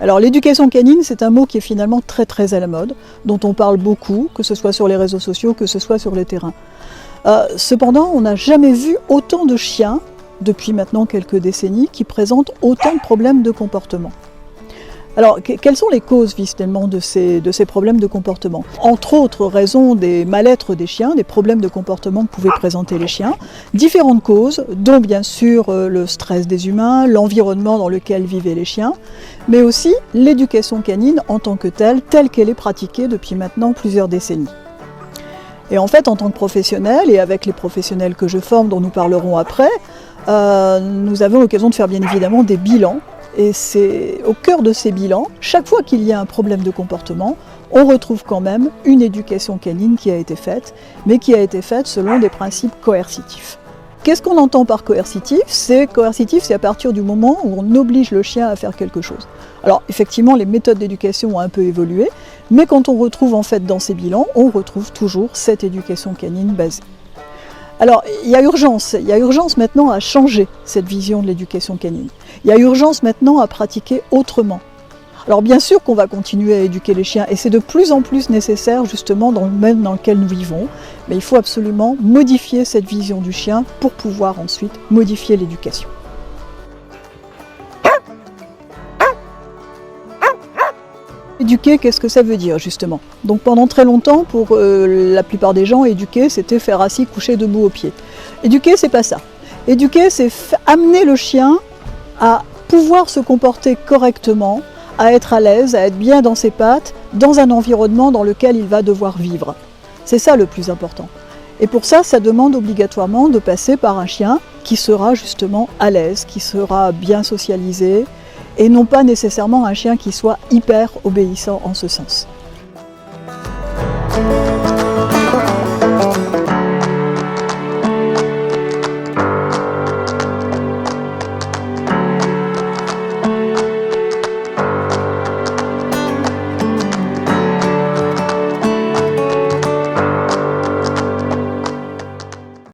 Alors l'éducation canine, c'est un mot qui est finalement très à la mode, dont on parle beaucoup, que ce soit sur les réseaux sociaux, que ce soit sur le terrain. Cependant, on n'a jamais vu autant de chiens, depuis maintenant quelques décennies, qui présentent autant de problèmes de comportement. Alors, quelles sont les causes finalement de ces problèmes de comportement? Entre autres raisons des mal-être des chiens, des problèmes de comportement que pouvaient présenter les chiens, différentes causes, dont bien sûr le stress des humains, l'environnement dans lequel vivaient les chiens, mais aussi l'éducation canine en tant que telle qu'elle est pratiquée depuis maintenant plusieurs décennies. Et en fait, en tant que professionnel, et avec les professionnels que je forme, dont nous parlerons après, nous avons l'occasion de faire bien évidemment des bilans. Et c'est au cœur de ces bilans, chaque fois qu'il y a un problème de comportement, on retrouve quand même une éducation canine qui a été faite, mais qui a été faite selon des principes coercitifs. Qu'est-ce qu'on entend par coercitif? C'est à partir du moment où on oblige le chien à faire quelque chose. Alors effectivement, les méthodes d'éducation ont un peu évolué, mais quand on retrouve en fait dans ces bilans, on retrouve toujours cette éducation canine basée. Alors, il y a urgence maintenant à changer cette vision de l'éducation canine. Il y a urgence maintenant à pratiquer autrement. Alors bien sûr qu'on va continuer à éduquer les chiens, et c'est de plus en plus nécessaire justement dans le monde dans lequel nous vivons, mais il faut absolument modifier cette vision du chien pour pouvoir ensuite modifier l'éducation. Éduquer, qu'est-ce que ça veut dire justement? Donc pendant très longtemps, pour la plupart des gens, éduquer, c'était faire assis, coucher, debout au pied. Éduquer, c'est pas ça. Éduquer, c'est amener le chien à pouvoir se comporter correctement, à être à l'aise, à être bien dans ses pattes, dans un environnement dans lequel il va devoir vivre. C'est ça le plus important. Et pour ça, ça demande obligatoirement de passer par un chien qui sera justement à l'aise, qui sera bien socialisé, et non pas nécessairement un chien qui soit hyper obéissant en ce sens.